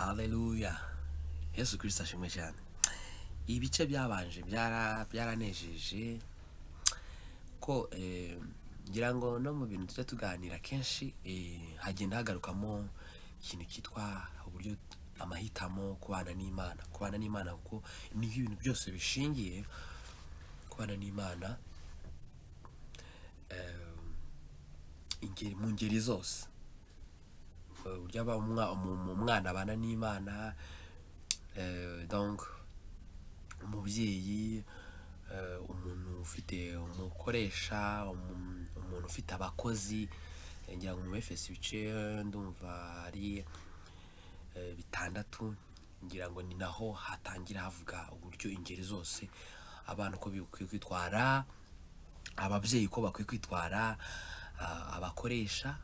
Haleluya. Yesu Kristo ashimwe cyane. Ibice byabanje byaranejeje ko ngira ngo no mu bintu tujya tuganira kenshi hagenda hagarukamo ikintu kitwa uburyo amahitamo kubana n'Imana kuko ni ibintu byose bishingiye kubana n'Imana mu ngeri zose. Uburyo umwana abana n'Imana, donc umubyeyi, umuntu ufite umukoresha, umuntu ufite abakozi, ngira ngo mu Efeso ibice ndumva ari 6, ngira ngo ni naho hatangira havuga uburyo ingeri zose abantu ko bikwiye kwitwara, ababyeyi ko bakwiye kwitwara, abakoresha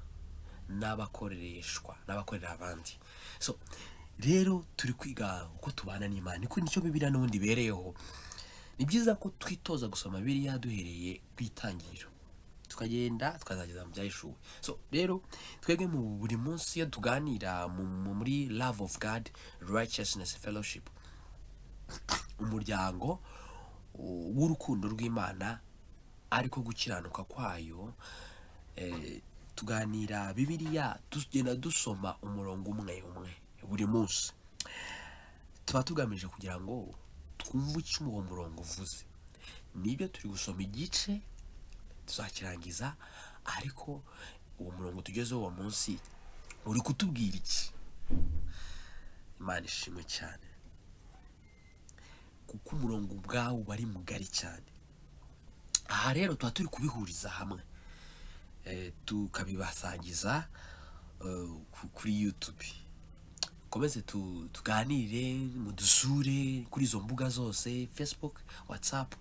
n'abakoreshwa n'abakorera abandi. So rero turi kwiga uko tubana n'Imana, niko nicyo Bibiliya n'ubundi bereyeho. Ni byiza ko twitoza gusoma Bibiliya duhereye ku Itangiriro tukagenda tukazageza mu byayishuwe. So rero twebwe mu buri munsi iyo tuganira muri Love of God, Righteousness Fellowship, umuryango w'urukundo rw'Imana ariko gukiranuka kwayo, tuganira Bibiliya tugenda dusoma umurongo umwe buri munsi. Tuba tugamije kugira ngo twumve icyo uwo murongo uvuze. Nibyo turi gusoma igice tuzakirangiza, ariko uwo murongo tugezeho uwo munsi uri kutubwira iki? Imana ishimwe cyane, kuko umurongo ubwawo bari mugari cyane. Aha rero tuba turi kubihuriza hamwe, tukabibasangiza kuri YouTube. Komeze tuganire, mudusure kuri izo mbuga zose: Facebook, WhatsApp,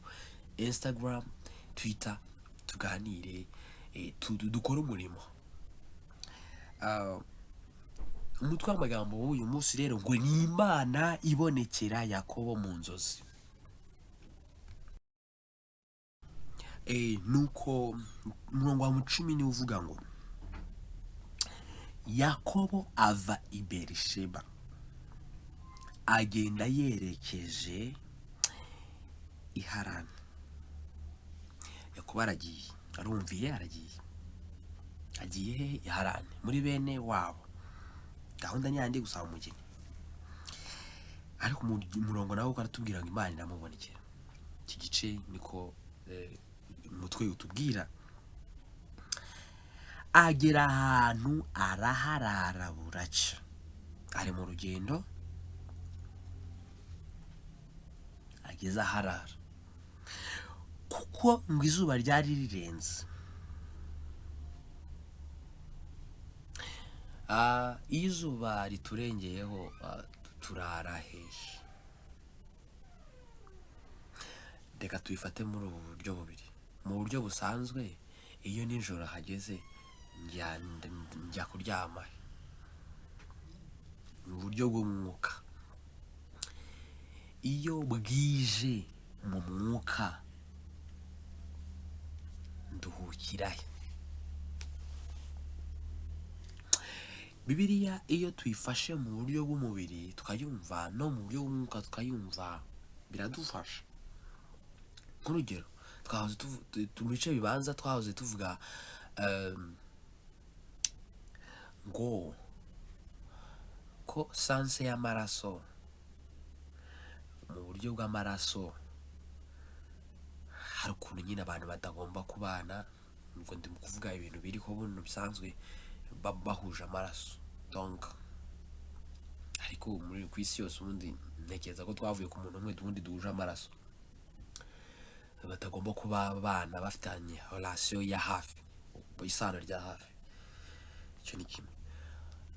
Instagram, Twitter, tuganire, dukore umurimo. Umutwe w'amagambo w'uyu munsi rero ngo ni Imana ibonekera Yakobo mu nzozi. Nuko umurongo wa 10 ni uvuga ngo Yakobo ava i Berisheba agenda yerekeje i Harani. Yakobo arumviye agiye i Harani muri bene wabo. Gahunda nyandi gusaba umugeni, ariko umurongo nawo karatubwira ngo Imana iramubonekera. Iki gice niko umutwe utubwira. Agera ahantu araharara buraca. Ari mu rugendo, ageze aharara kuko ngo izuba ryari rirenze. Iyo izuba riturengeyeho turara hehe? Reka tuyifate muri ubu buryo bubiri. Mu buryo busanzwe, iyo nijoro hageze njya kuryama. Mu buryo bw'umwuka, iyo bwije mu mwuka nduhukirahe. Bibiliya iyo tuyifashe mu buryo bw'umubiri tukayumva, no mu buryo bw'umwuka tukayumva, biradufasha. Nk'urugero, twahoze mu bice bibanza twahoze tuvuga ngo ko sanse y'amaraso, mu buryo bw'amaraso hari ukuntu nyine abantu batagomba kubana. Ubwo ndi kuvuga ibintu biri ko buno bisanzwe bahuje amaraso, donc ariko muri ku isi yose ubundi ntekereza ko twavuye ku muntu umwe ubundi duhuje amaraso. Batagomba kuba abana bafitanye relation ya hafi, isano rya hafi. Icyo ni kimwe.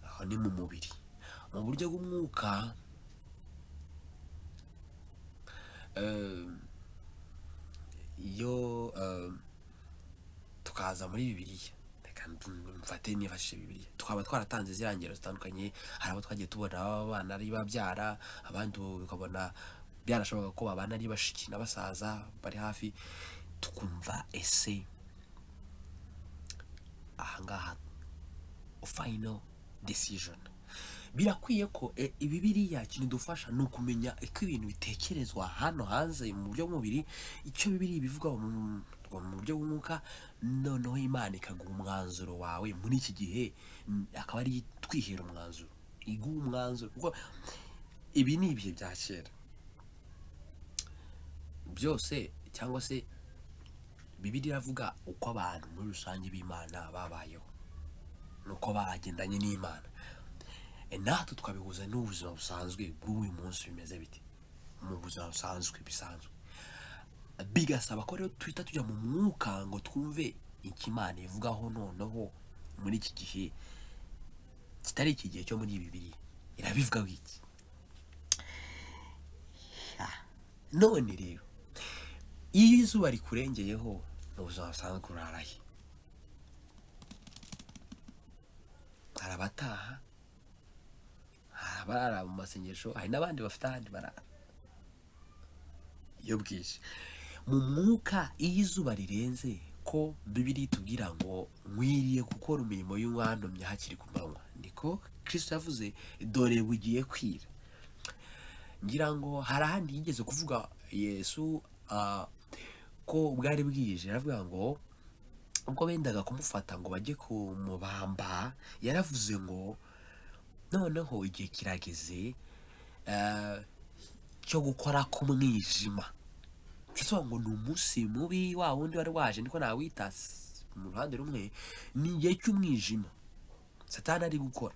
Aho ni mu mubiri. Mu buryo bw'umwuka, iyo tukaza muri Bibiliya, reka mfate nifashishe Bibiliya, tukaba twaratanze zirangero zitandukanye. Hari abo twagiye tubona abana ari babyara, abandi ukabona byarashoboka ko babana ari bashiki n'abasaza bari hafi, tukumva ese ahangaha final decision birakwiye ko Bibiliya kintu dufasha ni ukumenya uko ibintu bitekerezwa hano hanze mu buryo bw'umubiri, icyo Bibiliya bivuga mu buryo bw'umwuka, noneho Imana ikaguha umwanzuro wawe muri iki gihe, akaba ari twihera umwanzuro, iguha umwanzuro, kuko ibi ni ibihe bya kera byose, cyangwa se Bibiliya iravuga uko abantu muri rusange b'Imana babayeho, nuko bagendanye n'Imana. Natwe twabihuza n'ubuzima busanzwe bw'uyu munsi bimeze biti mu buzima busanzwe bisanzwe, bigasaba ko rero tuhita tujya mu mwuka ngo twumve icyo Imana ivugaho noneho muri iki gihe kitari iki gihe cyo muri Bibiliya irabivugaho iki. None rero iyo izuba rikurengeyeho mu buzima busanzwe kurarahe, hari abataha, hari abarara mu masengesho, hari n'abandi bafite ahandi barara iyo bwije. Mu mwuka iyo izuba rirenze, ko Bibiliya itubwira ngo nkwiriye gukora imirimo y'uwantumye hakiri ku manywa, niko Kristo yavuze, dore bugiye kwira. Ngira ngo hari ahandi yigeze kuvuga Yesu ko bwari bwije, aravuga ngo ubwo bendaga kumufata ngo bajye kumubamba, yaravuze ngo noneho igihe kirageze cyo gukora k'umwijima. Cyo ngo ni umunsi mubi wa wundi wari waje, niko nawita mu ruhande rumwe, ni igihe cy'umwijima Satani ari gukora.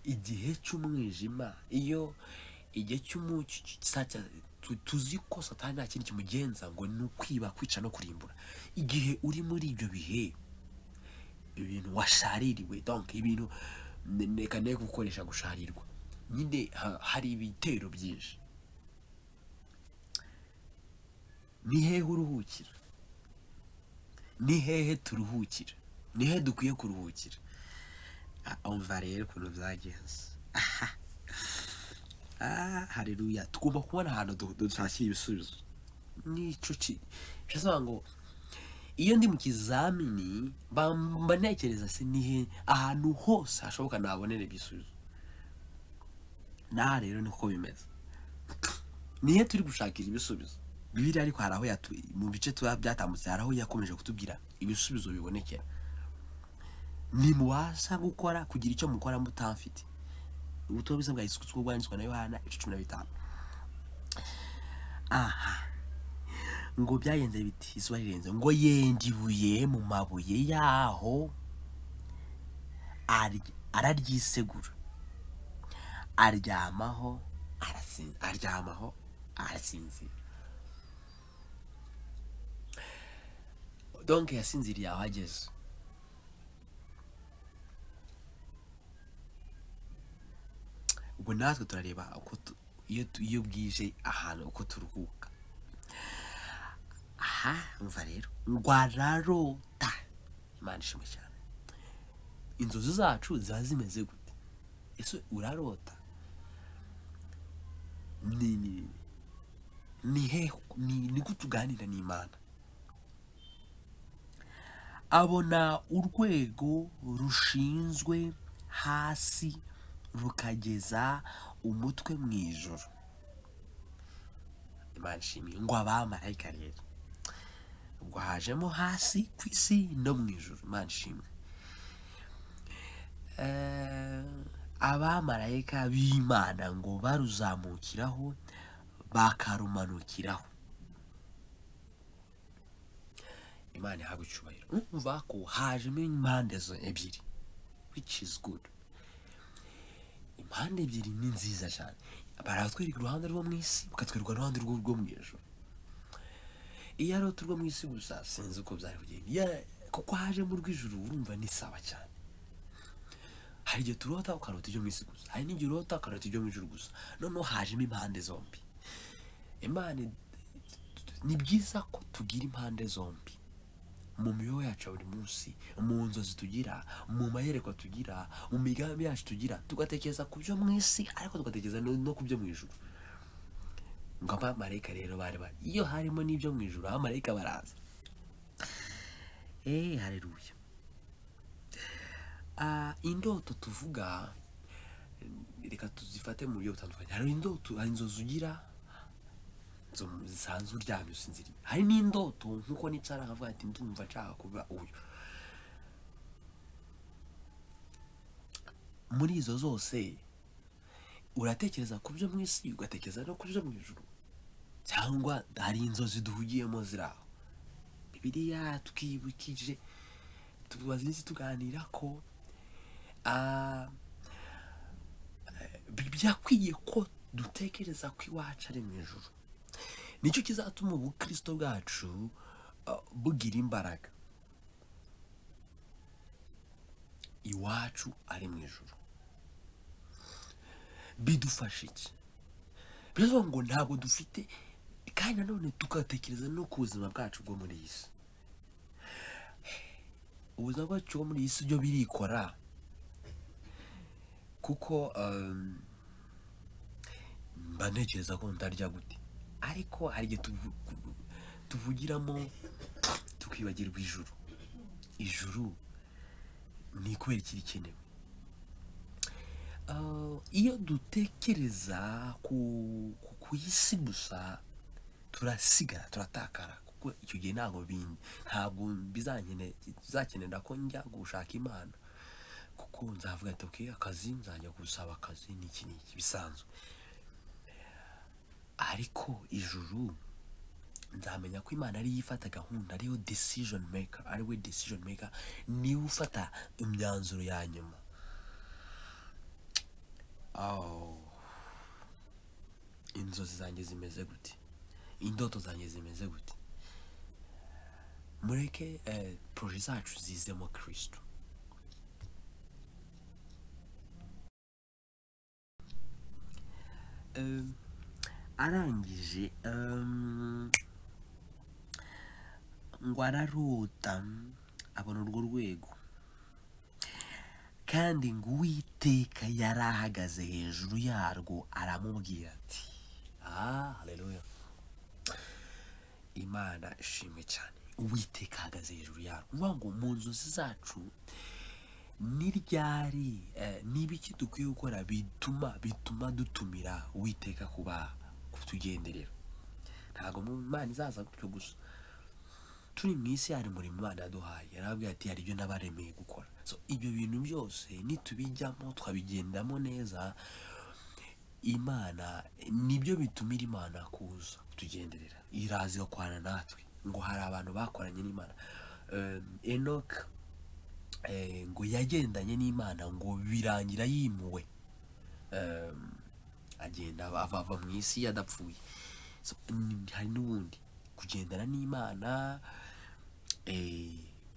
Igihe cy'umwijima, iyo igihe tuzi ko Satani nta kindi kimugenza ngo ni ukwiba, kwica no kurimbura. Igihe uri muri ibyo bihe, ibintu washaririwe, donc ibintu reka ne gukoresha gusharirwa, nyine hari ibitero byinshi. Ni hehe uruhukira? Ni hehe turuhukira? Ni hehe dukwiye kuruhukira? Umva rero ukuntu byagenze. Haleluya. Tugomba kubona ahantu dushakira ibisubizo. Nico bisaba ngo iyo ndi mu kizamini mba ntekereza se nihe ahantu hose hashoboka nabonera ibisubizo. Na rero niko bimeze. Nihe turi gushakira ibisubizo. Bibiliya ariko haraho mu bice tuba byatambutse, haraho yakomeje kutubwira ibisubizo bibonekera. Ni mubasha gukora kugira icyo mukora mutamfite. Ubutumwa bwiza bwa Yesu bwanditswe na Yohana 15. Ngo byagenze biti, izuba rirenze, ngo yenda ibuye mu mabuye yaho araryisegura, aryamaho arasinzira. Donc yasinziriye aho ageze. Ubwo natwe turareba uko iyo bwije ahantu uko turuhuka. Umva rero, ngwararota. Imana ishimwe cyane. Inzozi zacu ziba zimeze gute? Ese urarota? Ni kutuganira n'Imana. Abona urwego rushinzwe hasi rukageza umutwe mu ijuru. Imana ishimwe. Ngo abamarayika rero, ubwo hajemo hasi ku isi no mu ijuru. Imana ishimwe. Abamarayika b'Imana ngo baruzamukiraho bakarumanukiraho. Imana ihabwe icyubahiro. Umva ko hajemo impande ebyiri, which is good. Impande ebyiri ni nziza cyane. Baratwereka uruhande rwo mu isi, bakatwereka uruhande rwo mu ijuru. Iyo ari urwo mu isi gusa sinzi uko byari kugenda. Kuko haje mu rw'ijuru urumva ni sawa cyane. Hari igihe turota ukarota ibyo mu isi gusa, hari n'igihe urota ukarota ibyo mu ijuru gusa. Noneho hajemo impande zombi. Imana ni byiza ko tugira impande zombi mu mibereho yacu buri munsi, mu nzozi tugira, mu mayerekwa tugira, mu migambi yacu tugira, tugatekereza ku byo mu isi ariko tugatekereza no ku byo mu ijuru. Ngo abamarayika rero bari iyo harimo n'ibyo mu ijuru, abamarayika baraza. Haleluya. indoto tuvuga, reka tuzifate mu buryo butandukanye. Hari indoto, hari inzozi ugira zisanzwe uryamye usinziriye. Hari n'indoto nkuko nicara nkavuga ati ndumva nshaka kuba uyu. Muri izo zose uratekereza ku byo mu isi, ugatekereza no ku byo mu ijuru, cyangwa hari inzozi duhugiyemo ziri aho. Bibiliya twibukije tubazizi tuganira ko byakwiye ko dutekereza ko iwacu ari mu ijuru. Nicyo kizatuma ubukristo bwacu bugira imbaraga. Iwacu ari mu ijuru bidufasha iki? Bivuze ngo ntabwo dufite, kandi nanone tugatekereza no ku buzima bwacu bwo muri iyi si. Ubuzima bwacu bwo muri iyi si byo birikora, kuko mba ntekereza ko ndarya gute, ariko hari igihe tuvugiramo tukibagirwa ijuru. Ijuru ni kubera ikiri kenewe. Iyo dutekereza ku isi gusa turasigara, turatakara, kuko icyo gihe ntabwo bizakenera ko njya gushaka Imana, kuko nzavuga ati okay, akazi nzajya gusaba akazi n'iki bisanzwe. Ariko ijuru nzamenya ko Imana ariyo ifata gahunda, ariyo decision maker, ariwe decision maker, niwe ufata imyanzuro ya nyuma. Inzozi zanjye zimeze gute? Indoto zanjye zimeze gute? Mureke projet zacu zizemo Kristo. Arangije ngo ararota abona urwo rwego, kandi ngo Uwiteka yari ahagaze hejuru yarwo aramubwira ati haleluya, Imana ishimwe cyane. Uwiteka ahagaze hejuru yarwo. Ngo mu nzozi zacu ni ryari, n'ibiki dukwiye gukora bituma dutumira Uwiteka kutugenderera. Ntabwo Imana izaza gutyo gusa. Turi mu isi hari umurimo Imana yaduhaye, yarababwiye ati hari ibyo nabaremeye gukora. So ibyo bintu byose nitubijyamo twabigendamo neza, Imana nibyo bitumira Imana kuza kutugenderera, irazi gakorana natwe. Ngo hari abantu bakoranye n'Imana. Enoch ngo yagendanye n'Imana ngo birangira yimuwe, agenda ava mu isi yadapfuye. So hari n'ubundi kugendana n'Imana,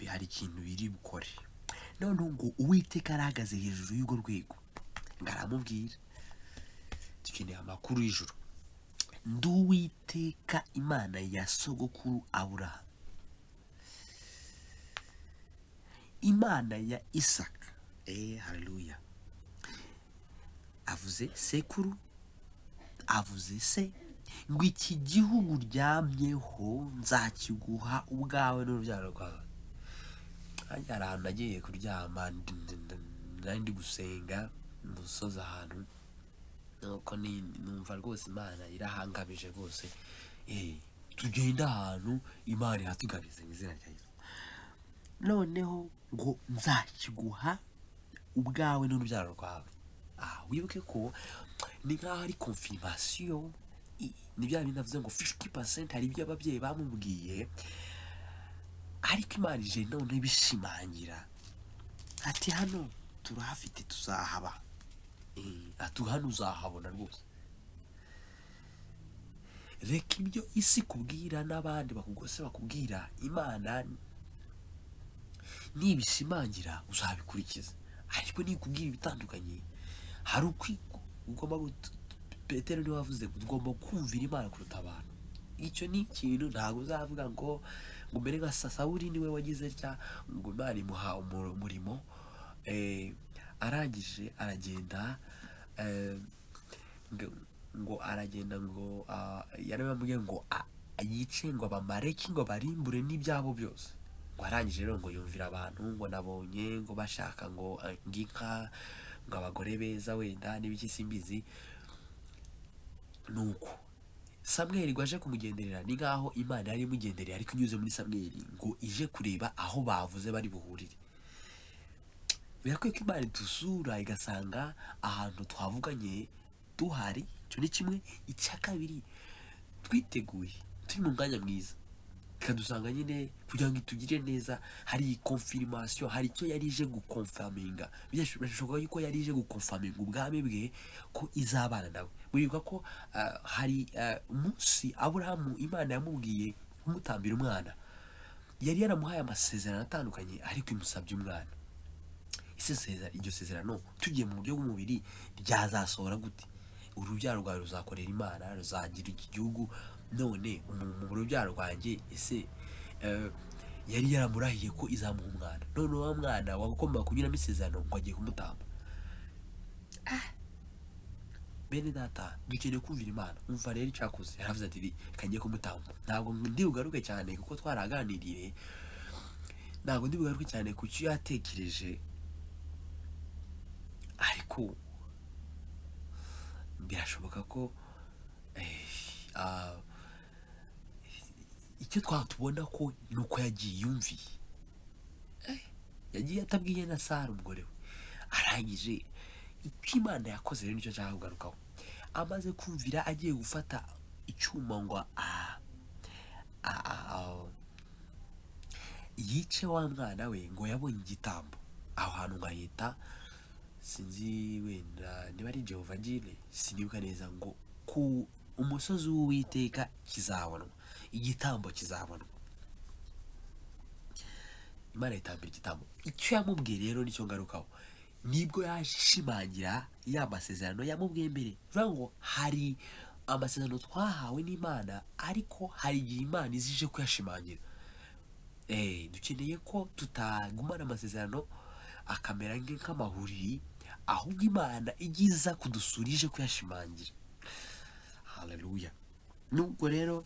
hari ikintu biri bukore. None ngo Uwiteka arahagaze hejuru y'urwo rwego, ngo aramubwira dukeneye amakuru y'ijuru. Ndi Uwiteka Imana ya sogokuru Aburahamu, Imana ya Isaka. Haleluya. Avuze sekuru, avuze se, ngo iki gihugu uryamyeho nzakiguha ubwawe n'urubyaro rwawe. Hari ahantu nagiye kuryama, nari ndi gusenga mu musozi ahantu, nuko numva rwose Imana irahangamije rwose. Tugenda ahantu Imana ihatugariza mu izina rya Yesu. Noneho ngo nzakiguha ubwawe n'urubyaro rwawe. Wibuke ko ni nk'aho ari confirmation. Ni bya bintu navuze ngo 50% hari ibyo ababyeyi bamubwiye, ariko Imana ije none bishimangira ati hano turahafite, tuzahaba. Ati hano uzahabona rwose. Reka ibyo isi kubwira n'abandi bakubwira, Imana nibishimangira uzabikurikiza. Ariko nikubwira ibitandukanye, hari ugomba Petero niwe wavuze ngo tugomba kumvira Imana kuruta abantu. Icyo ni ikintu ntabwo uzavuga ngo mbere nka Sawuli niwe wagize cya ngo Imana imuha umurimo, arangije aragenda, ngo aragenda ngo yarababwiye ngo yice ngo abamareki ngo barimbure n'ibyabo byose. ngo arangije rero ngo yumvira abantu ngo nabonye ngo bashaka ngo ng'inka ngo abagore beza wenda n'ibiki simbizi. Nuko Samweli ngo aje kumugenderera, ni nkaho Imana yari imugendereye ariko inyuze muri Samweli ngo ije kureba aho bavuze bari buhurire. Birakwiye ko Imana idusura igasanga ahantu twavuganye duhari. Icyo ni kimwe. Icya kabiri, twiteguye turi mu mwanya mwiza, ikadusanga nyine kugira ngo itugire neza. Hari confirmation, hari icyo yari ije gukonfaminga. Birashoboka yuko yari ije gukonfaminga ubwami bwe ko izabana nawe. Muribuka ko hari umunsi Aburahamu Imana yamubwiye kumutambira umwana, yari yaramuhaye amasezerano atandukanye ariko imusabye umwana. Iryo sezerano tugiye mu buryo bw'umubiri ryazasohora gute? Urubyaro rwawe ruzakorera Imana, ruzagira iki gihugu. None mu rubyaro rwanjye ese yari yaramurahiye ko izamuha umwana, none wa mwana wagomba kunyuramo isezerano ngo agiye kumutamba. Benedata, dukeneye kumvira Imana. Umva rero icyakoze, yaravuze ati kagiye kumutamba. Ntabwo ndi bugaruke cyane kuko twaraganiriye, ntabwo ndi bugaruke cyane ku cyo yatekereje, ariko birashoboka ko icyo twatubona ko ni uko yagiye yumviye, yagiye atabwiye na Sara umugore we. Arangije icyo Imana yakoze rero nicyo nshaka kugarukaho. Amaze kumvira, agiye gufata icyuma ngo yice wa mwana we, ngo yabonye igitambo aho hantu nkahita sinzi wenda niba ari Jehova Jire, sinibuka neza, ngo ku umusozi w'Uwiteka kizabonwa, igitambo kizabonwa. Imana itambira igitambo. Icyo yamubwiye rero nicyo ngarukaho. Nibwo yashimangira ya masezerano yamubwiye mbere. Bivuga ngo hari amasezerano twahawe n'Imana, ariko hari igihe Imana izije kuyashimangira. Dukeneye ko tutagumana amasezerano akamera nk'amahuriri, ahubwo Imana igiza kudusura ije kuyashimangira. Haleluya. Nubwo rero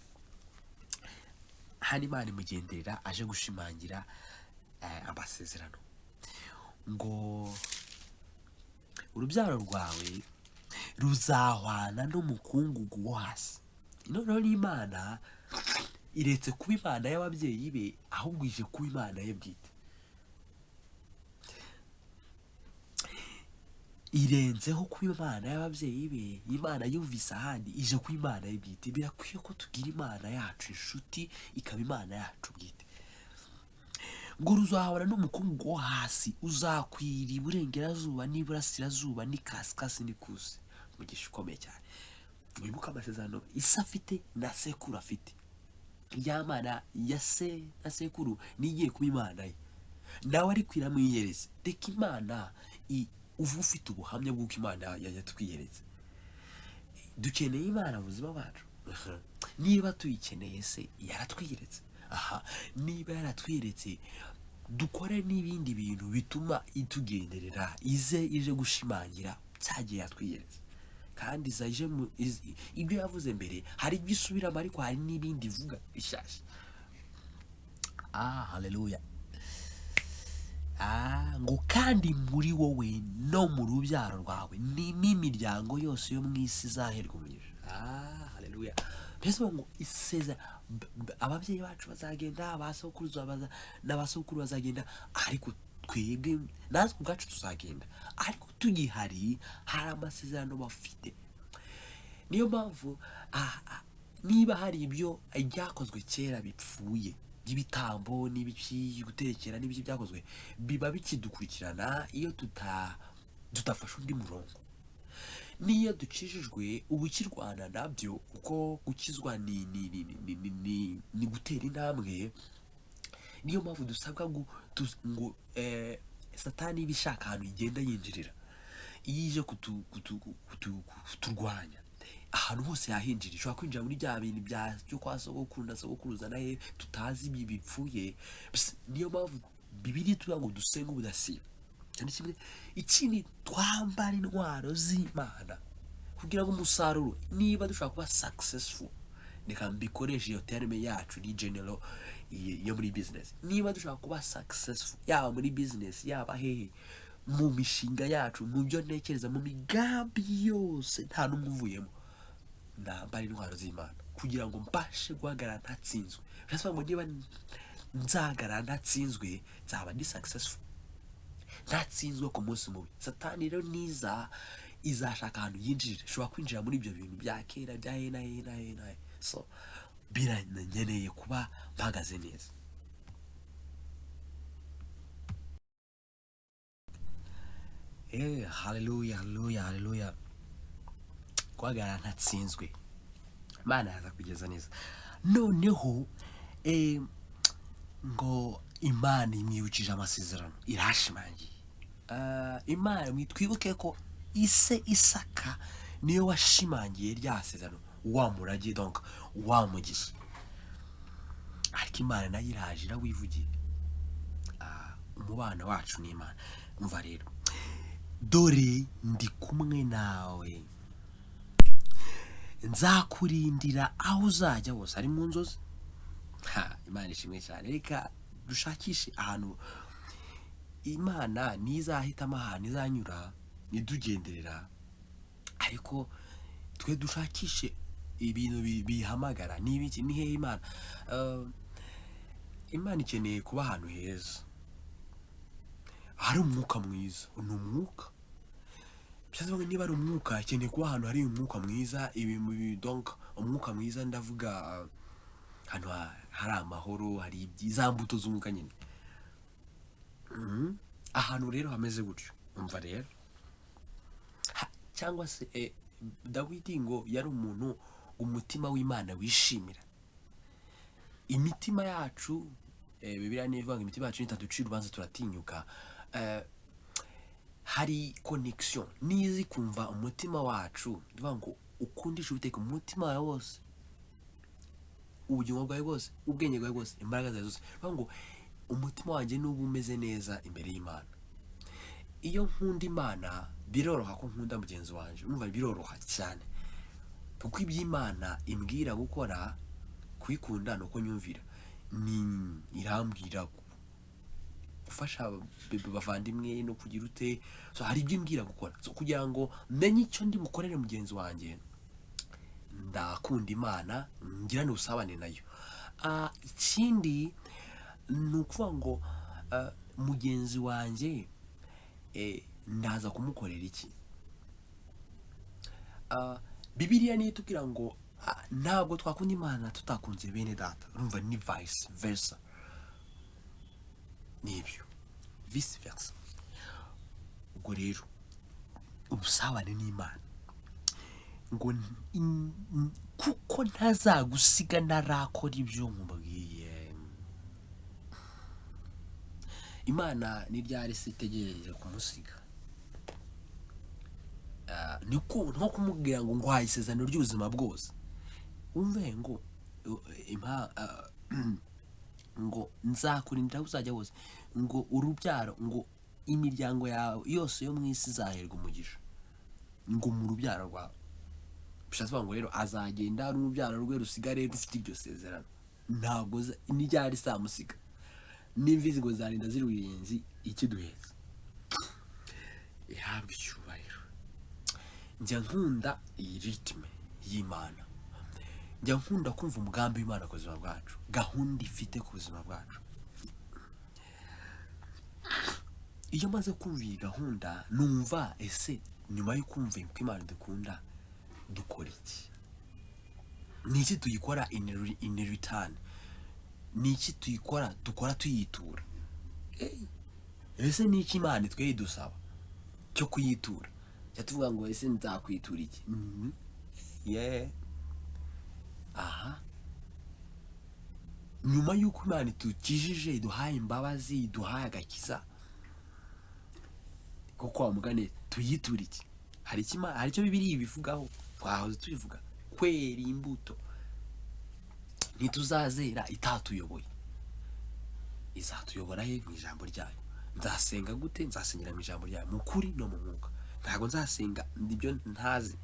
hano Imana imugenderera aje gushimangira amasezerano ngo urubyaro rwawe ruzahwana n'umukungugu wo hasi. Noneho n'Imana iretse kuba Imana y'ababyeyi be, ahubwo ije kuba Imana ye bwite. Irenzeho kuba Imana y'ababyeyi be, Imana yumvise ahandi, ije kuba Imana ye bwite. Birakwiye ko tugira Imana yacu inshuti, ikaba Imana yacu bwite. Ngo ruzahwana n'umukungugu wo hasi, uzakwira iburengerazuba n'iburasirazuba n'ikasikasi n'ikusi. Umugisha ukomeye cyane. Wibuka amasezerano Isa afite na sekuru afite. Ya Mana ya se na sekuru nigiye kuba Imana ye, nawe ari kwira mwiyereze. Reka Imana uva ufite ubuhamya bw'uko Imana yatwiyeretse. Dukeneye Imana mu buzima bwacu. Niba tuyikeneye se yaratwiyeretse. Niba yaratwiyeretse, dukore n'ibindi bintu bituma itugenderera, ije gushimangira cyagiye yatwiyeretse. Kandi zaje ibyo yavuze mbere, hari ibyo isubiramo ariko hari n'ibindi ivuga bishyashya. Haleluya. Ngo kandi muri wowe no mu rubyaro rwawe n'imiryango yose yo mu isi izaherwa umugisha. Haleluya. Mbese ngo iseza ababyeyi bacu bazagenda, n'abasokuru bazagenda, ariko twebwe natwe ubwacu tuzagenda. Ariko tugihari hari amasezerano bafite. Niyo mpamvu niba hari ibyo byakozwe kera bipfuye, by'ibitambo n'ibiki guterekera n'ibiki byakozwe, biba bikidukurikirana iyo tutafashe undi murongo. Niyo ducishijwe ubukirwana nabyo, kuko gukizwa ni gutera intambwe. Niyo mpamvu dusabwa ngo Satani ibishaka ahantu igenda yinjirira, iyo ije kuturwanya ahantu hose yahinjira. Ishobora kwinjira muri bya bintu byo kwa sogokuru na sogokuruza naye tutazi ibi bipfuye. Niyo mpamvu Bibiliya tuvuga ngo dusenge ubudasiba. Cyane kimwe ikindi, twambara intwaro z'Imana kugira ngo umusaruro, niba dushaka kuba successful, reka mbikoreshe iyo terme yacu ni general yo muri business. Niba dushaka kuba successful yaba muri business yaba hehe mu mishinga yacu, mu byo ntekereza, mu migambi yose, nta n'umwe uvuyemo, nambara intwaro z'Imana kugira ngo mbashe guhagarara ntatsinzwe. Birasaba ngo niba nzahagarara ntatsinzwe nzaba ndi successful, ntatsinzwe ku munsi mubi. Satani rero niza izashaka ahantu yinjirira, ishobora kwinjira muri ibyo bintu bya kera bya hena. So biranyeneye kuba mpagaze neza. Haleluya. Guhagarara ntatsinzwe, Imana yaza kugeza neza. Noneho ngo Imana imwibukije amasezerano, irashimangiye. Imana mwitwibuke ko ise Isaka niyo washimangiye rya sezerano, wa murage donc wa mugisha. Ariko Imana nayo iraje irawivugiye. Umubano wacu n'Imana. Umva rero, dore ndi kumwe nawe, nzakurindira aho uzajya hose, ari mu nzozi. Imana ishimwe cyane. Reka dushakishe ahantu Imana nizahitamo ahantu izanyura nidugenderera, ariko twe dushakishe ibintu bihamagara. N'ibiki ni hehe Imana? Imana ikeneye kuba ahantu heza hari umwuka mwiza. Ni umwuka, byose niba ari umwuka ikeneye kuba ahantu hari umwuka mwiza. Donc umwuka mwiza ndavuga hano hari amahoro, hari ibyiza, mbuto z'umwuka nyine. Ahantu rero hameze gutyo. Umva rero, cyangwa se Dawidi ngo yari umuntu umutima w'Imana wishimira. Imitima yacu, Bibiliya nivuga ngo imitima yacu nitaducira urubanza turatinyuka. Hari connection nizi kumva umutima wacu, ndivuga ngo ukundisha Uwiteka umutima wawe wose, ubugingo bwawe bwose, ubwenge bwawe bwose, imbaraga zawe zose. Ndivuga ngo umutima wanjye n'ubu umeze neza imbere y'Imana. Iyo nkunda Imana biroroha ko nkunda mugenzi wanjye. Umva biroroha cyane, kuko iby'Imana imbwira gukora kuyikunda nuko nyumvira. Ni irambwira gufasha bavandimwe no kugira ute. So hari ibyo imbwira gukora. So kugira ngo menye icyo ndi bukorere mugenzi wanjye, ndakunda Imana, ngira n'ubusabane nayo. Ikindi ni ukuvuga ngo mugenzi wanjye ndaza kumukorera iki? Bibiliya niyo itubwira ngo ntabwo twakunda Imana tutakunze Benedata. Urumva ni vice versa, nibyo vice versa. Ubwo rero ubusabane n'Imana ngo kuko ntazagusiga narakora ibyo nkubwiye. Imana ni ryari se itegereje kumusiga? Niko nko kumubwira ngo ngwaye isezerano ry'ubuzima bwose. Umve ngo ngo nzakurindira uzajya hose, ngo urubyaro, ngo imiryango yawe yose yo mu isi izaherwa umugisha, ngo mu rubyaro rwawe. Bishatse ngo rero azagenda ari urubyaro rwe rusigare rufite iryo sezerano. Ntabwo ni ryari samusiga. N'imvizi ngo zarinda ziruyenzi ikiduheza. Ihabwa icyubahiro. Njya nkunda iyi ritme y'Imana. Njya nkunda kumva umugambi w'Imana ku buzima bwacu, gahunda ifite ku buzima bwacu. Iyo maze kumva iyi gahunda numva ese nyuma yo kumva ko Imana dukunda dukora iki? Ni iki tuyikora in return? Ni iki tuyikora dukora tuyitura? Ese ni iki Imana twe idusaba cyo kuyitura? Cyatuvuga ngo ese nzakwitura iki? Nyuma y'uko Imana itukijije, iduhaye imbabazi, iduhaye agakiza, kuko wamugane tuyitura iki? Hari icyo Bibiliya ibivugaho twahoze tubivuga, kwera imbuto. Ntituzazera itatuyoboye, izatuyobora he? Mu ijambo ryayo. Nzasenga gute? Nzasengera mu ijambo ryayo, mu kuri no mu mwuka. Ntabwo nzasenga ibyo ntazi,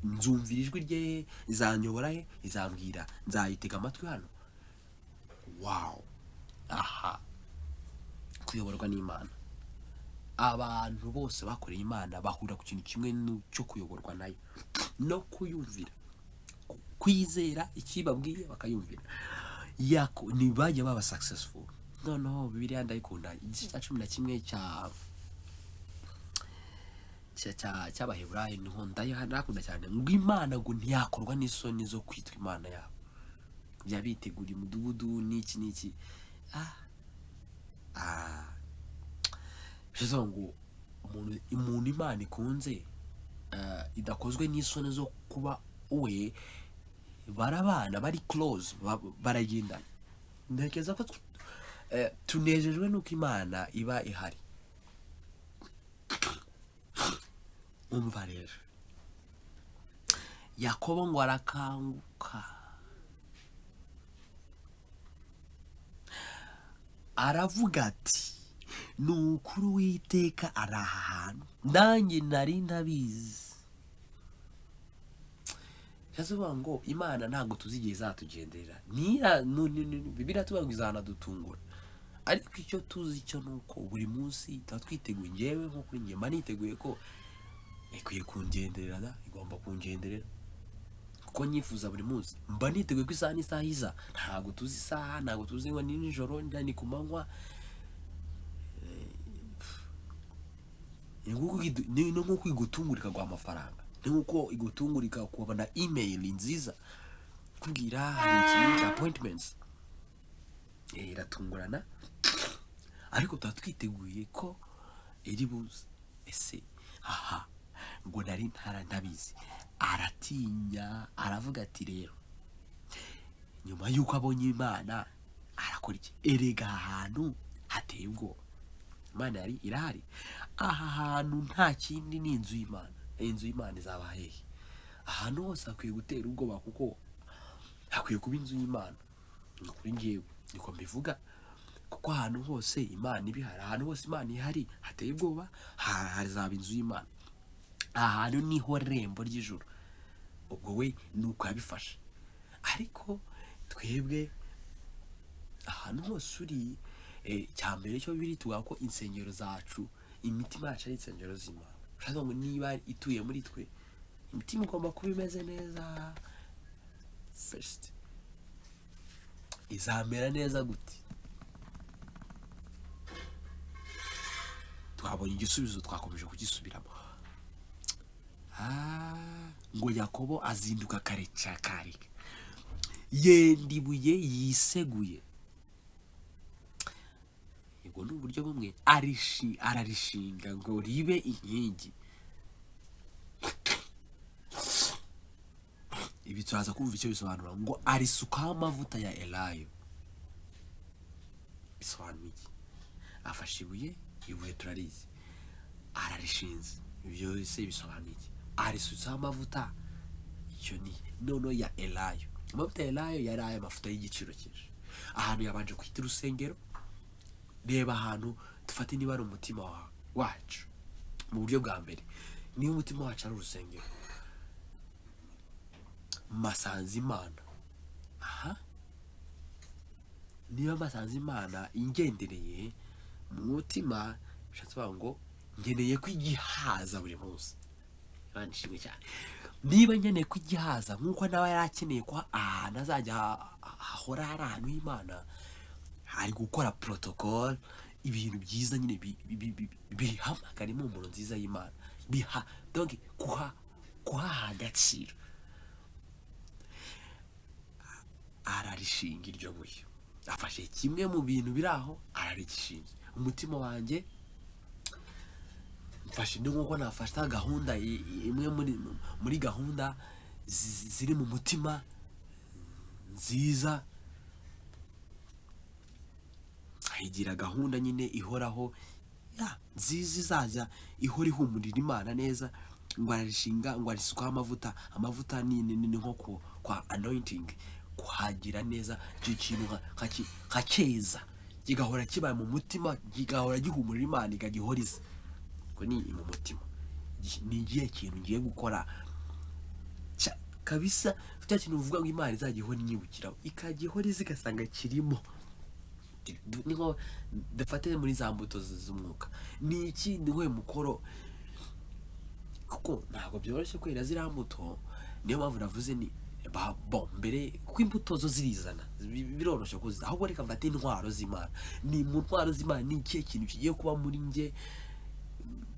nzumvira ijwi rye, izanyobora he, izambwira, nzayitega amatwi hano. Wow. Aha, kuyoborwa n'Imana. Abantu bose bakoreye Imana bahura ku kintu kimwe cyo kuyoborwa nayo no kuyumvira, kwizera ikibabwiye bakayumvira. Ni bajya baba successful. Noneho Bibiliya ndayikunda, igice cya 11 cy'Abaheburayo niho ndakunda cyane, ngo Imana ngo ntiyakorwa n'isoni zo kwitwa Imana yabo, byabitegura umudugudu n'iki. bivuze ngo umuntu Imana ikunze idakozwe n'isoni zo kuba we, barabana bari close, baragendana. Ntekereza ko tunejejwe nuko Imana iba ihari. Umva rero, Yakobo ngo arakanguka, aravuga ati nukuri Uwiteka ari aha hantu, nanjye nari ntabizi. Yasobanura ngo Imana ntabwo tuzigiye izatugenderera, Bibiliya tuvuga ngo izanadutungura, ariko icyo tuzi cyo nuko buri munsi tuba twiteguye. Njyewe nko kuri njye mba niteguye ko ikwiye kungenderera, igomba kungenderera, kuko nyifuza buri munsi. Mba niteguye ko isaha n'isaha iza, ntabwo tuzi isaha, ntabwo tuzi ngo ni nijoro ni ku manywa. Ni nko igutungurika guha amafaranga, ni nkuko igutungurika kubona email nziza kubwira hari ikintu cya appointments, iratungurana, ariko tuba twiteguye ko iri buze. Ese aha ngo nari ntabizi, aratinya, aravuga ati rero nyuma yuko abonye Imana arakora iki? Erega ahantu hateye ubwoba, Imana yari irahari. Aha hantu nta kindi ni inzu y'Imana. Inzu y'Imana izaba hehe? Ahantu hose hakwiye gutera ubwoba, kuko hakwiye kuba inzu y'Imana. Kuri njyewe niko mbivuga, kuko ahantu hose Imana ibihari, ahantu hose Imana ihari hateye ubwoba, hazaba inzu y'Imana. Ahantu niho rembo ry'ijuru. Ubwo we nuko yabifashe. Ariko twebwe ahantu hose uri, cyambere cyo biri tuvuga ko insengero zacu, imitima yacu ari insengero z'Imana. Ushaka ngo niba ituye muri twe, imitima igomba kuba imeze neza. First, izamera neza gute? Twabonye igisubizo, twakomeje kugisubiramo. Ngo Yakobo azinduka kare cyakare, yenda ibuye yiseguye. Ubwo ni uburyo bumwe, ararishinga ngo ribe inkingi. Ibi turaza kumva icyo bisobanura, ngo arisukaho amavuta ya elayo. Bisobanuye iki? Afashe ibuye turarizi, ararishinze. Ibyo byose bisobanuye iki? Arisutsaho amavuta, icyo ni nono ya elayo. Amavuta ya elayo yari aya mavuta y'igiciro cyinshi. Ahantu yabanje kwita urusengero. Reba ahantu dufate niba ari umutima wacu mu buryo bwa mbere, niba umutima wacu ari urusengero, masanze Imana. Niba masanze Imana ingendereye mu mutima, bishatse kuvuga ngo ngeneye kwigihaza buri munsi. Imana ishimwe cyane. Niba ngeneye kwigihaza nkuko nawe yarakeneye ko ahantu azajya hahora hari ahantu y'Imana, ari gukora protocol, ibintu byiza nyine bihamagara impumuro nziza y'Imana, donc kuhaha agaciro. Ararishinga iryo buye, afashe kimwe mu bintu biri aho, ararigishinga. Umutima wanjye mfashe nkuko nafashe gahunda imwe muri gahunda ziri mu mutima nziza, higira gahunda nyine ihoraho nziza izajya ihora ihumurira Imana neza. Ngo ararishinga, ngo arisukaho amavuta. Amavuta ni nko kwa anointing, kuhagira neza. Icyo kintu nkakeza kigahora kibaye mu mutima, kigahora gihumurira Imana, ikagihoriza. Ngo ni mu mutima, ni igihe kintu ngiye gukora kabisa cya kintu uvuga ngo Imana izajya ihora inyibukiraho ikajya ihora izigasanga kirimo. Niho dufate muri za mbuto z'umwuka ni iki niwe mukoro kuko ntabwo byoroshye kwera ziriya mbuto. Niyo mpamvu navuze ni bon mbere kuko imbuto zo zirizana biroroshye kuziza ahubwo reka mfate intwaro z'Imana. Ni mu ntwaro z'Imana ni ikihe kintu kigiye kuba muri njye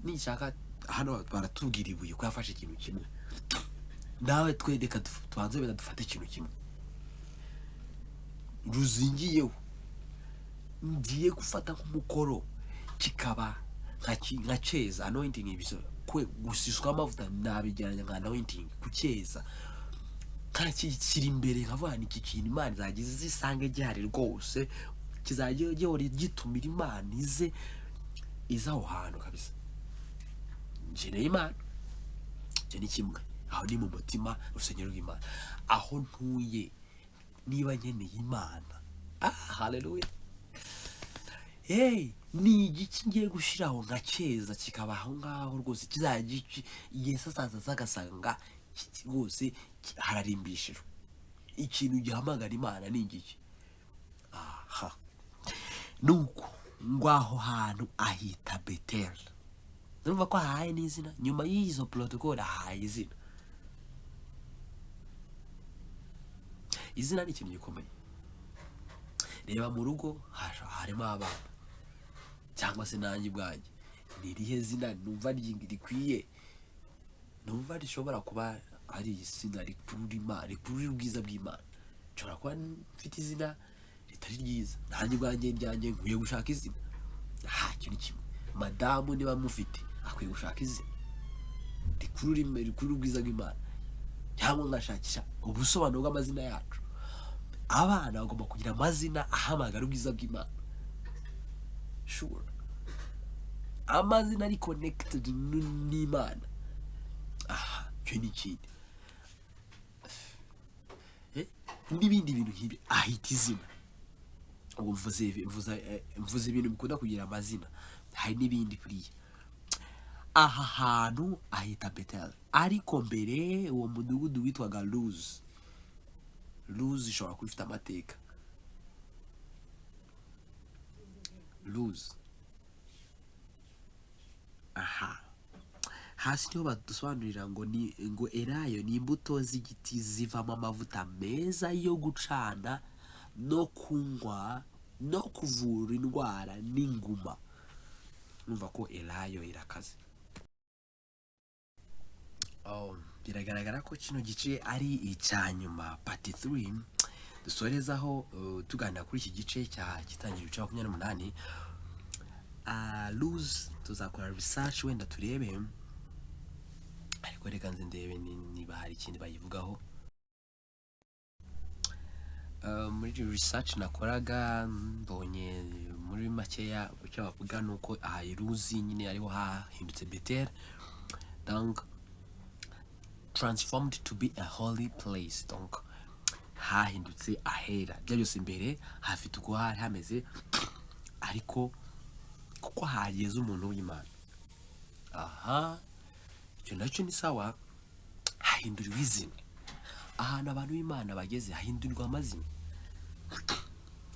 nishaka hano baratubwira ibuye ko yafashe ikintu kimwe nawe twe reka tubanze benda dufate ikintu kimwe ruzingiyeho ngiye gufata nk'umukoro kikaba nka cyeza anointing ibiso kwe gusishwa amavuta nabijyanye nka anointing ku cyeza kiri imbere nkavana iki kintu Imana zagize zisange gihari rwose kizajye gitumira Imana iza aho hantu kabisa. Ngeneye Imana cyo ni kimwe aho ni mu mutima rusengero rw'Imana aho ntuye niba nkeneye Imana haleluya. Ni igiki ngiye gushiraho nka cyeza kikaba aho ngaho rwose kizajya Yesu asaza zagasanga rwose hararimbishijwe ikintu gihamagara Imana ni igiki. Nuko ngwaho hantu ahita Betel. Numva ko haye n'izina nyuma y'izo protocol haye izina. Izina ni ikintu gikomeye. Reba mu rugo harimo abana cyangwa se nanjye bwanjye ni irihe zina numva rikwiye numva rishobora kuba ari izina rikurura ubwiza bw'Imana. Nshobora kuba mfite izina ritari ryiza nanjye bwanjye ryanjye nkwiye gushaka izina. Kintu kimwe madamu niba mufite akwiye gushaka izina rikurura ubwiza bw'Imana cyangwa ngashakisha ubusobanuro bw'amazina yacu. Abana bagomba kugira amazina ahamagara ubwiza bw'Imana. Sure amazina ari connected n'Imana. Cyo ni ikindi n'ibindi bintu nk'ibi ahita izina. Ubu mvuze ibintu bikunda kugira amazina hari n'ibindi kuriya. Aha hantu ahita Betel ariko mbere uwo mudugudu witwaga Luz ishobora kuba ifite amateka. Luz hasi niho badusobanurira ngo elayo ni imbuto z'igiti zivamo amavuta meza yo gucana no kunywa no kuvura indwara n'inguma. Numva ko elayo irakaze. Biragaragara ko kino gice ari icyanyuma part 3 dusorezaho tuganira kuri iki gice cya Itangiriro cya 28. Luz tuzakora research wenda turebe ariko reka nze ndebe niba hari ikindi bayivugaho. Muri research nakoraga mbonye muri makeya icyo bavuga nuko Luz nyine ariho hahindutse Betel donc transformed to be a holy place. Donc hahindutse ahera byose imbere hafite uko hari hameze ariko kuko hageze umuntu w'Imana. Icyo nacyo ni sawa hahindurwa izina. Ahantu abantu b'Imana bageze hahindurwa amazina.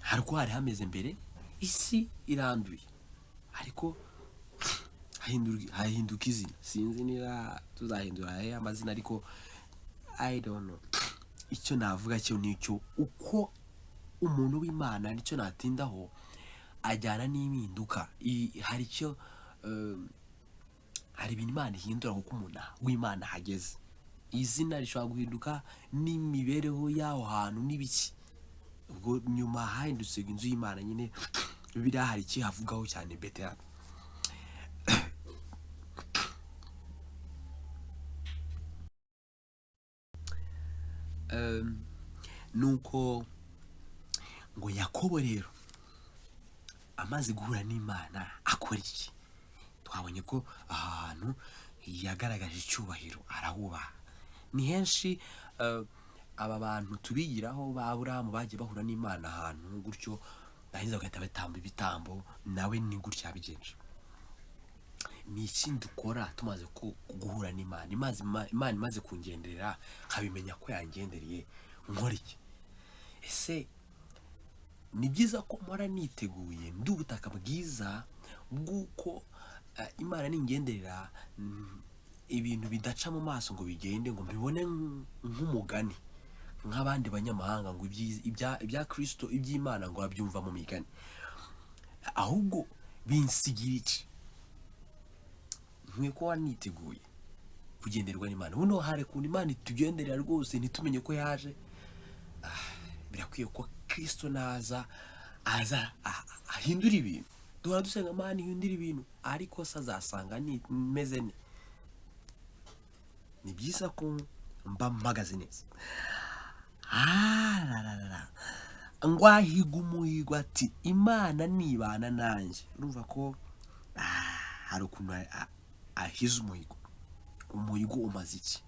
Hari uko hari hameze mbere isi iranduye ariko hahinduka izina. Sinzi niba tuzahindura amazina ariko I don't know. Icyo navuga cyo nicyo uko umuntu w'Imana nicyo natindaho ajyana n'impinduka. Hari icyo hari ibintu Imana ihindura kuko umuntu w'Imana hageze. Izina rishobora guhinduka n'imibereho y'aho hantu n'ibiki. Ubwo nyuma hahindutse inzu y'Imana nyine Bibiliya hari iki havugaho cyane Betel. Nuko ngo Yakobo rero amaze guhura n'Imana akora iki? Twabonye ko ahantu yagaragaje icyubahiro arahubaha. Ni henshi aba bantu tubigiraho ba Aburahamu bagiye bahura n'Imana ahantu gutyo bahiza bagahita batamba ibitambo nawe ni gutya yabigenje. ni iki dukora tumaze guhura n'Imana. Imana imaze kungenderera nkabimenya ko yangendereye, nkora iki? Ese ni byiza ko mpora niteguye ndi ubutaka bwiza bw'uko Imana ningenderera ibintu bidaca mu maso ngo bigende, ngo mbibone nk'umugani nk'abandi banyamahanga ngo ibya Kristo iby'Imana ngo babyumva mu migani, ahubwo binsigira iki? Nkwiye kuba niteguye kugenderwa n'Imana. Buno hari kuntu Imana itugenderera rwose ntitumenye ko yaje. Birakwiye ko Kristo naza ahindura ibintu. Duhora dusenga Imana ihindura ibintu, ariko se azasanga meze ne? Ni byiza ko mba mpagaze neza. Ngwahiga umuhigo ati Imana nibana nanjye. Urumva ko hari ukuntu ahize umuhigo. Umuhigo umaze iki?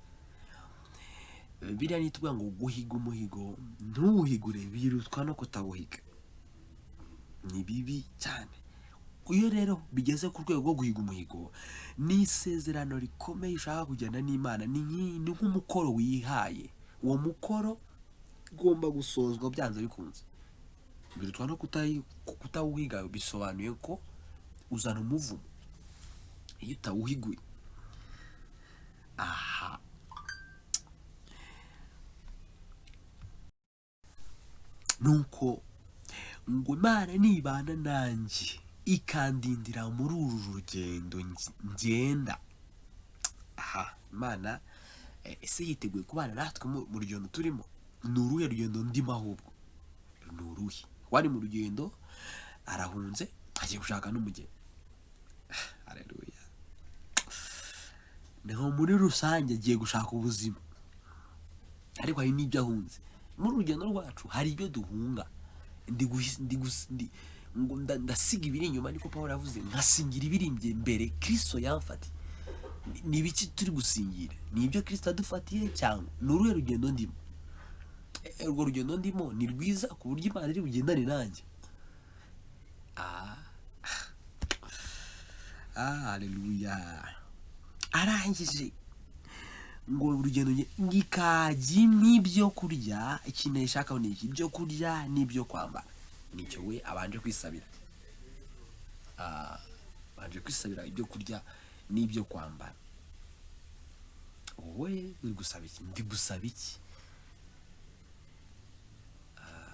Biriya nitubwa ngo guhiga umuhigo ntuwuhigure birutwa no kutawuhiga. Ni bibi cyane. Iyo rero bigeze ku rwego rwo guhiga umuhigo, ni isezerano rikomeye ushaka kujyana n'Imana. Ni nk'umukoro wihaye. Uwo mukoro ugomba gusozwa byanze bikunze. Birutwa no kutawuhiga bisobanuye ko uzana umuvumo iyo utawuhiguye. Nuko ngo Imana nibana nanjye ikandindira muri uru rugendo ngenda. Imana ese yiteguye kubana natwe mu rugendo turimo? Ni uruhe rugendo ndimo? Ahubwo ni uruhe? Wari mu rugendo arahunze agiye gushaka n'umugeni. Haleluya. Naho muri rusange agiye gushaka ubuzima, ariko hari n'ibyo ahunze. Muri urugendo rwacu hari ibyo duhunga. Ndasiga ibiri inyuma, niko Pawulo yavuze, nkasingira ibiri imbere Kristo yamfatiye. Ni ibiki turi gusingira? Ni ibyo Kristo adufatiye cyangwa ni uruhe rugendo ndimo? Urwo rugendo ndimo ni rwiza ku buryo Imana iri bugendane nanjye. Haleluya. Arangije ngo urugendo ngikajya n'ibyo kurya, ikintu yashakaho ni iki? Ibyo kurya n'ibyo kwambara. Nicyo we abanje kwisabira. Abanje kwisabira ibyo kurya n'ibyo kwambara. Wowe uri gusaba iki? Ndi gusaba iki?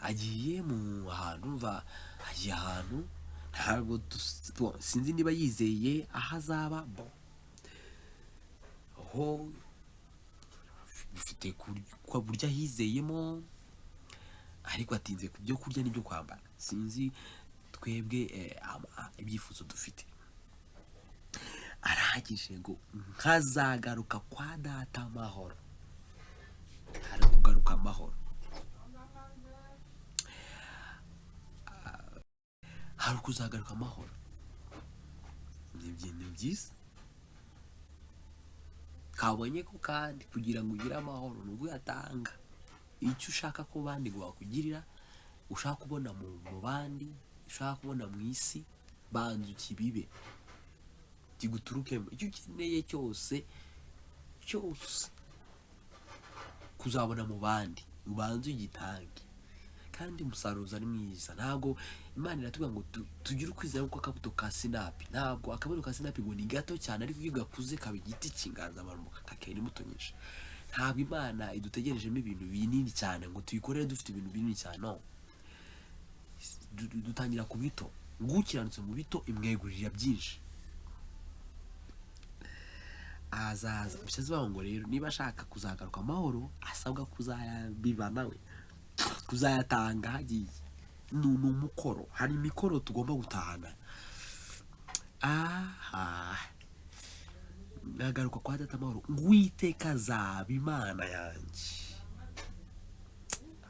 Agiye mu hantu, agiye ahantu ntabwo sinzi niba yizeye aho azaba. Aho bifite kwa burya hizeyemo, ariko atinze ku byo kurya n'ibyo kwambara. Sinzi twebwe ibyifuzo dufite. Arahagije ngo nkazagaruka kwa data amahoro. Hari kugaruka amahoro. Hari kuzagaruka amahoro. Ni byiza. Kabonye ko kandi kugira ngo ugire amahoro nubwo yatanga icyo ushaka ko bandi ngo bakugirira, ushaka kubona mu bandi, ushaka kubona mu isi, banzu kibibe kiguturukemo. Icyo ukeneye cyose kuzabona mu bandi, ubanze ugitange, kandi umusaruzi ari mwiza. Ntabwo Imana iratubwira ngo tugire ukwizera kuko akabuto ka sinapi. Ntabwo akabuto ka sinapi ngo ni gato cyane, ariko iyo gakuze kaba igiti cy'inganzamarumbo kakera imbuto nyinshi. Ntabwo Imana idutegerejemo ibintu binini cyane ngo tuyikorere dufite ibintu binini cyane. No, dutangira ku bito. Ngukiranutse mu bito imwegurira byinshi. Azaza bishaze baho ngo rero niba ashaka kuzagaruka amahoro asabwa kuzayabiba nawe, kuzayatanga hagiye. Ni umukoro. Hari imikoro tugomba gutahana. Nagaruka kwa data amahoro. Uwiteka azaba Imana yanjye.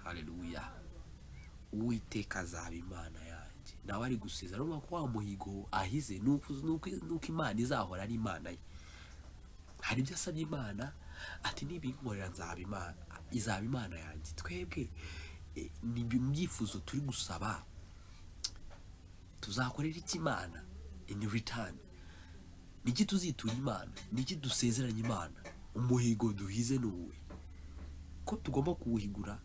Haleluya. Uwiteka azaba Imana yanjye. Nawe ari gusezera no kwa muhigo ahize nuko Imana izahora ari Imana ye. Hari ibyo asabye Imana ati nibinkorera nzaba Imana, izaba Imana yanjye. Twebwe ni ibyifuzo turi gusaba. Tuzakorera iki Imana in return? niki tuzitura Imana, niki dusezeranya Imana, umuhigo duhize n'uwe ko tugomba kuwuhigura.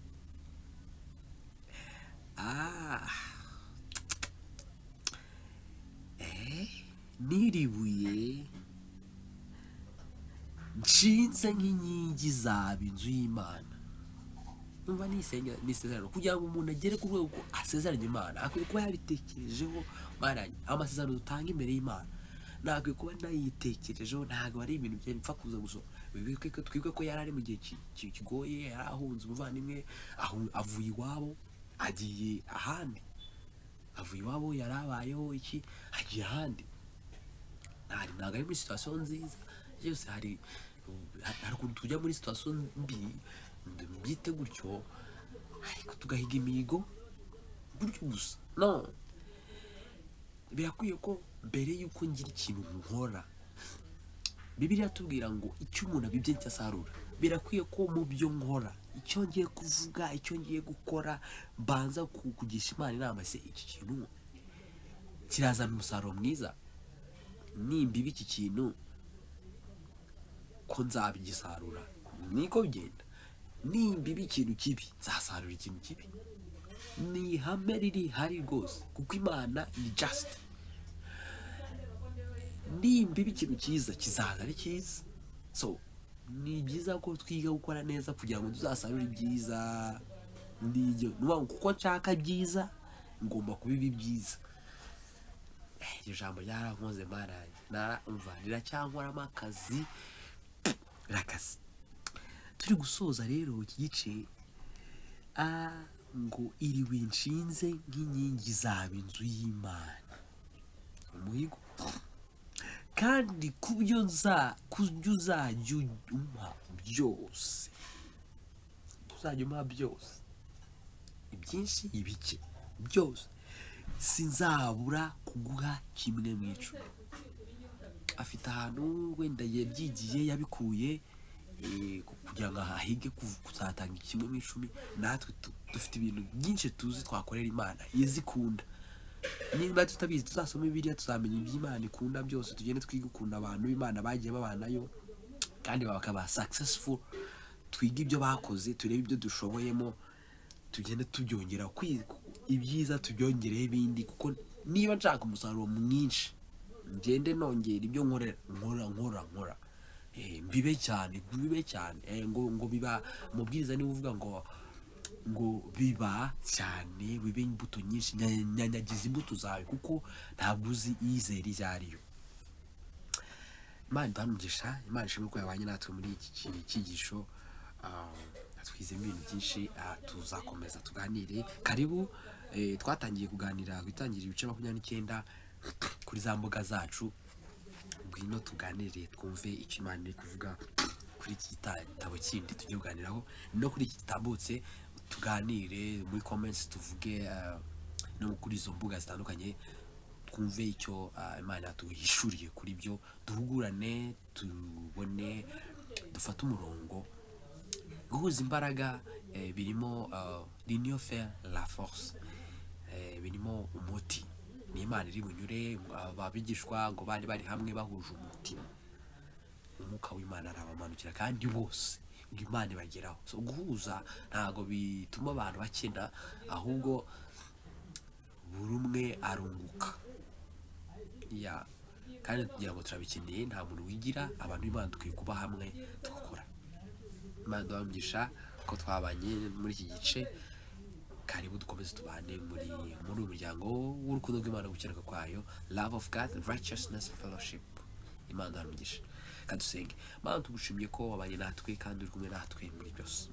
Niribuye nshinze nk'inkingi zaba inzu y'Imana. Numva n'isezerano kugira ngo umuntu agere ku rwego asezeranye Imana akwiye kuba yabitekerejeho. Maranye amasezerano dutanga imbere y'Imana ntakwiye kuba nayitekerejeho, ntabwo ari ibintu bipfa kuza gusohoka. Twibwe ko yari ari mu gihe kigoye, yari ahunze umuvandimwe, avuye iwabo agiye ahandi, avuye iwabo yarabayeho iki agiye ahandi. Ntabwo ari muri situation nziza. Yose hari ukuntu tujya muri situation mbi mbyite gutyo, ariko tugahiga imihigo gutyo gusa. No, birakwiye ko mbere y'uko ngira ikintu nkora, Bibiliya tubwira ngo icyo umuntu abibye nicyo asarura. Birakwiye ko mu byo nkora, icyo ngiye kuvuga, icyo ngiye gukora, mbanza kugisha Imana inama, se iki kintu kirazana umusaruro mwiza, nimbiba iki kintu ko nzabigisarura. Niko bigenda. Nimbiba ikintu kibi nzasarura ikintu kibi. Ni ihame riri hari rwose, kuko Imana ni just. Nimbiba ikintu cyiza kizaza ari cyiza. So ni byiza ko twiga gukora neza kugira ngo tuzasarure ibyiza. Kuko nshaka byiza ngomba kubiba ibyiza. Iryo jambo ryarankoze maranye, narumva riracyankoramo akazi, rakazi. Turi gusoza rero iki gice, ngo iriwe nshinze nk'inkingi zaba inzu y'Imana, umuhigo kandi kubyo uzajya umpa byose, uzajya umpa byose, ibyinshi ibike byose, sinzabura kuguha kimwe mu icumi. Afite ahantu wenda yabyigiye yabikuye kugira ngo ahige kuzatanga kimwe mu icumi. Natwe dufite ibintu byinshi tuzi twakorera Imana izikunda. Niba tutabizi tuzasoma Bibiliya, tuzamenya iby'Imana ikunda byose, tugende twiga ukuntu abantu b'Imana bagiye babanayo kandi bakaba successful. Twiga ibyo bakoze, turebe ibyo dushoboyemo, tugende tubyongera ibyiza, tubyongereye ibindi. Kuko niba nshaka umusaruro mwinshi, ngende nongera ibyo nkora, mbibe cyane. Ngo biba umubwiriza niwe uvuga ngo biba cyane, bibe imbuto nyinshi, nyanyagiza imbuto zawe, kuko ntabwo uzi iyizera iyo ariyo. Imana iduhanugisha, Imana ishimwe ko yabanye natwe muri iki cyigisho. Twizemo ibintu byinshi, tuzakomeza tuganire. Karibu. Twatangiye kuganira ku Itangiriro ibice 29 kuri za mboga zacu. Ngwino tuganire twumve icyo Imana iri kuvuga kuri iki gitabo kindi tugiye kuganiraho, no kuri iki gitambutse tuganire muri comments, tuvuge no kuri izo mbuga zitandukanye, twumve icyo Imana yatuhishuriye kuri byo, duhugurane, tubone, dufate umurongo. Guhuza imbaraga birimo l'union fait la force, birimo umuti. Ni Imana iri bunyure ababigishwa ngo bari hamwe bahuje umutima, umwuka w'Imana arabamanukira kandi bose ngo Imana ibageraho. So guhuza ntago bituma abantu bakena, ahubwo buri umwe arunguka. Kandi kugira ngo turabikeneye, nta muntu wigira, abantu b'Imana dukwiye kuba hamwe tugakora. Imana duhamugisha ko twabanye muri iki gice. Karibu dukomeze tubane muri umuryango w'urukundo rw'Imana, gukiranuka kwayo, love of God, righteousness, fellowship. Imana duhamugisha. Kadusenge. Imana tugushimiye ko wabanye natwe kandi uri kumwe natwe muri byose.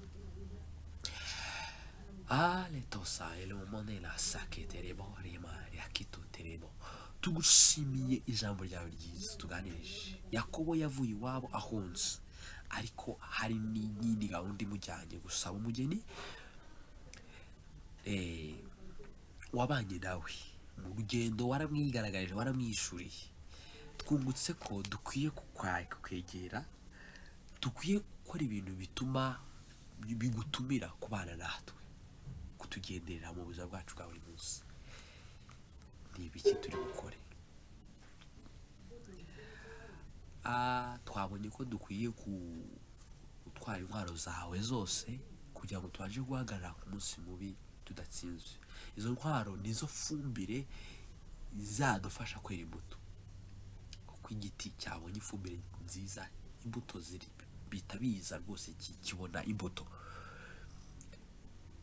Letosa ele momone la saketerebo rema yakito terebo. Tugushimiye ijambo ryawe ryiza tuganirije. Yakobo yavuye iwabo ahunze, ariko hari n'iyindi gahunda imujyanye gusaba umugeni. Wabanye nawe mu rugendo, waramwigaragarije, waramwishuriye. Twungutse ko dukwiye kukwegera, dukwiye gukora ibintu bituma bigutumira kubana natwe, kutugenderera mu buzima bwacu bwa buri munsi. Ni ibiki turi gukore? twabonye ko dukwiye gutwara intwaro zawe zose kugira ngo tubashe guhagarara ku munsi mubi tudatsinzwe. Izo ntwaro nizo fumbire zadufasha kwera imbuto, kuko igiti cyabonye ifumbire nziza imbuto ziri bita biza rwose kibona imbuto.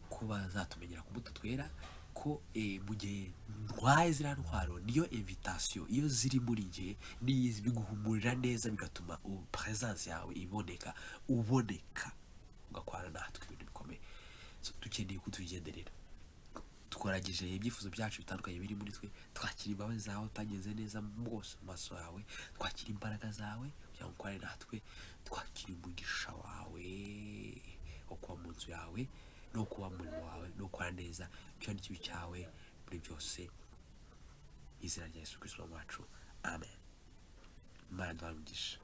Kuba zatumenyera ku mbuto twera ko mu gihe ntwaye ziriya ntwaro niyo invitation, iyo ziri muri njye biguhumurira neza, bigatuma presence yawe uboneka ugakwana natwe ibintu bikomeye. Dukeneye kutugenderera, twaragije ibyifuzo byacu bitandukanye biri muri twe, twakira imbabazi zawe utagenze neza bwose mu maso yawe, twakira imbaraga zawe kugira ngo ukwane natwe, twakira umugisha wawe wo kuba mu nzu yawe no kuba mu murimo wawe no gukora neza, icyo ni cyo cyawe muri byose. Izina rya Yesu Kristo wacu, amen. Imana iduhe umugisha.